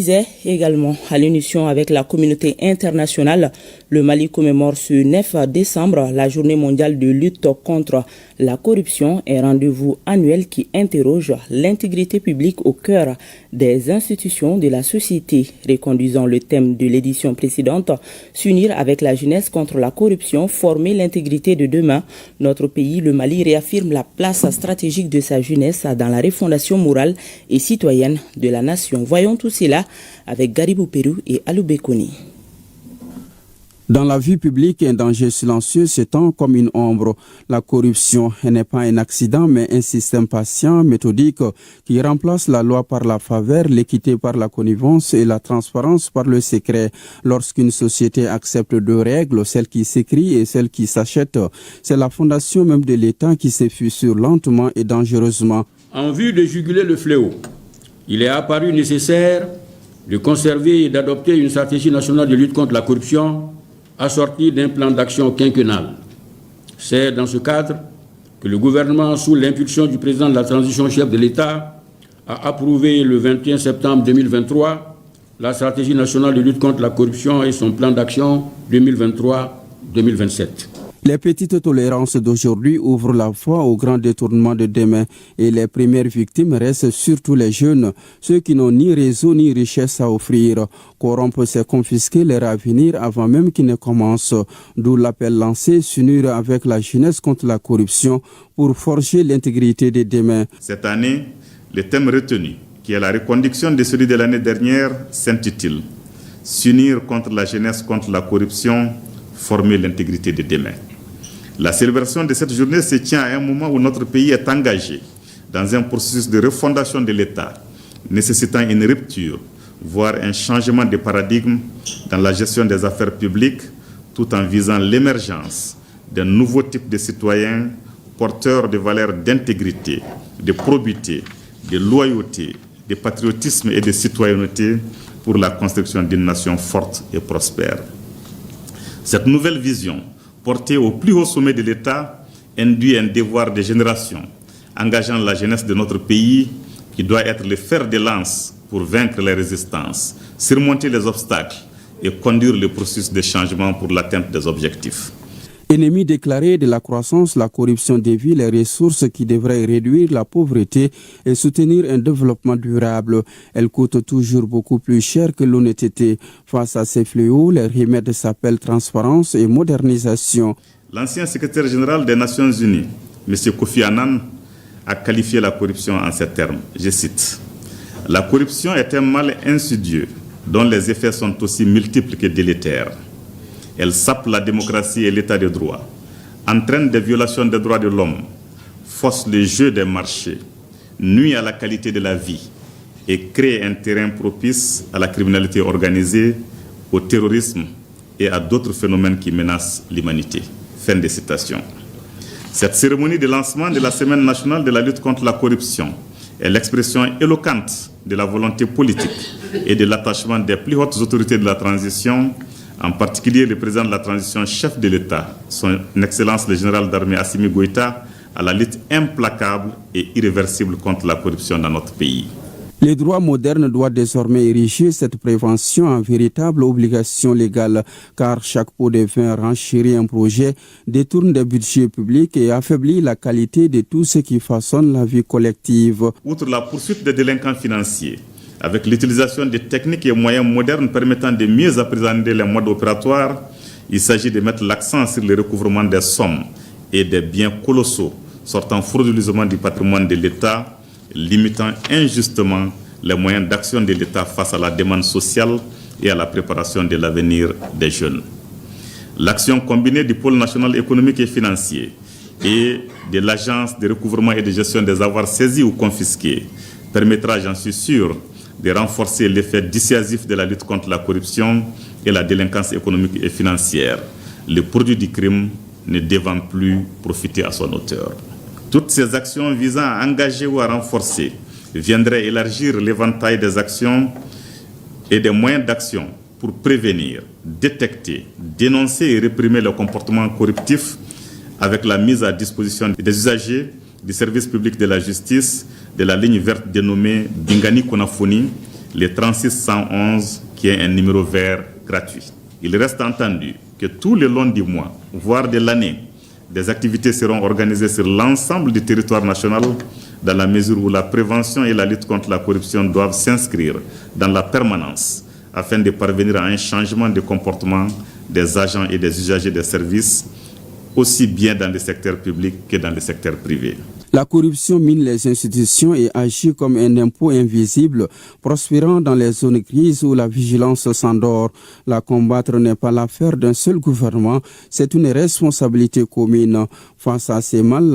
disait également à l'unisson avec la communauté internationale, le Mali commémore ce 9 décembre la journée mondiale de lutte contre la corruption, un rendez-vous annuel qui interroge l'intégrité publique au cœur des institutions de la société. Reconduisant le thème de l'édition précédente, s'unir avec la jeunesse contre la corruption, former l'intégrité de demain, notre pays, le Mali, réaffirme la place stratégique de sa jeunesse dans la refondation morale et citoyenne de la nation. Voyons tout cela avec Garibou Pérou et Alou Bekoni. Dans la vie publique, un danger silencieux s'étend comme une ombre. La corruption n'est pas un accident, mais un système patient, méthodique, qui remplace la loi par la faveur, l'équité par la connivence et la transparence par le secret. Lorsqu'une société accepte deux règles, celle qui s'écrit et celle qui s'achète, c'est la fondation même de l'État qui s'effusure lentement et dangereusement. En vue de juguler le fléau, il est apparu nécessaire de conserver et d'adopter une stratégie nationale de lutte contre la corruption assortie d'un plan d'action quinquennal. C'est dans ce cadre que le gouvernement, sous l'impulsion du président de la transition chef de l'État, a approuvé le 21 septembre 2023 la stratégie nationale de lutte contre la corruption et son plan d'action 2023-2027. Les petites tolérances d'aujourd'hui ouvrent la voie au grand détournement de demain et les premières victimes restent surtout les jeunes, ceux qui n'ont ni réseau ni richesse à offrir. Corrompre, c'est confisquer leur avenir avant même qu'il ne commence. D'où l'appel lancé, s'unir avec la jeunesse contre la corruption pour forger l'intégrité de demain. Cette année, le thème retenu, qui est la reconduction de celui de l'année dernière, s'intitule « S'unir contre la jeunesse contre la corruption, former l'intégrité de demain ». La célébration de cette journée se tient à un moment où notre pays est engagé dans un processus de refondation de l'État, nécessitant une rupture, voire un changement de paradigme dans la gestion des affaires publiques, tout en visant l'émergence d'un nouveau type de citoyens porteurs de valeurs d'intégrité, de probité, de loyauté, de patriotisme et de citoyenneté pour la construction d'une nation forte et prospère. Cette nouvelle vision, portée au plus haut sommet de l'État, induit un devoir de génération, engageant la jeunesse de notre pays, qui doit être le fer de lance pour vaincre les résistances, surmonter les obstacles et conduire le processus de changement pour l'atteinte des objectifs. Ennemi déclaré de la croissance, la corruption dévie les ressources qui devraient réduire la pauvreté et soutenir un développement durable. Elle coûte toujours beaucoup plus cher que l'honnêteté. Face à ces fléaux, les remèdes s'appellent transparence et modernisation. L'ancien secrétaire général des Nations Unies, M. Kofi Annan, a qualifié la corruption en ces termes. Je cite : « La corruption est un mal insidieux dont les effets sont aussi multiples que délétères. Elle sape la démocratie et l'état de droit, entraîne des violations des droits de l'homme, fausse le jeu des marchés, nuit à la qualité de la vie et crée un terrain propice à la criminalité organisée, au terrorisme et à d'autres phénomènes qui menacent l'humanité. » Fin de citation. Cette cérémonie de lancement de la Semaine nationale de la lutte contre la corruption est l'expression éloquente de la volonté politique et de l'attachement des plus hautes autorités de la transition, en particulier le président de la transition, chef de l'État, son Excellence le général d'armée Assimi Goïta, à la lutte implacable et irréversible contre la corruption dans notre pays. Les droits modernes doivent désormais ériger cette prévention en véritable obligation légale, car chaque pot de vin renchérit un projet, détourne des budgets publics et affaiblit la qualité de tout ce qui façonne la vie collective. Outre la poursuite des délinquants financiers, avec l'utilisation de techniques et moyens modernes permettant de mieux appréhender les modes opératoires, il s'agit de mettre l'accent sur le recouvrement des sommes et des biens colossaux sortant frauduleusement du patrimoine de l'État, limitant injustement les moyens d'action de l'État face à la demande sociale et à la préparation de l'avenir des jeunes. L'action combinée du pôle national économique et financier et de l'agence de recouvrement et de gestion des avoirs saisis ou confisqués permettra, j'en suis sûr, de renforcer l'effet dissuasif de la lutte contre la corruption et la délinquance économique et financière, le produit du crime ne devant plus profiter à son auteur. Toutes ces actions visant à engager ou à renforcer viendraient élargir l'éventail des actions et des moyens d'action pour prévenir, détecter, dénoncer et réprimer le comportement corruptif avec la mise à disposition des usagers du service public de la justice de la ligne verte dénommée Bingani Konafoni, le 3611 qui est un numéro vert gratuit. Il reste entendu que tout le long du mois, voire de l'année, des activités seront organisées sur l'ensemble du territoire national dans la mesure où la prévention et la lutte contre la corruption doivent s'inscrire dans la permanence afin de parvenir à un changement de comportement des agents et des usagers des services, aussi bien dans le secteur public que dans le secteur privé. La corruption mine les institutions et agit comme un impôt invisible, prospérant dans les zones grises où la vigilance s'endort. La combattre n'est pas l'affaire d'un seul gouvernement, c'est une responsabilité commune. Face à ces mal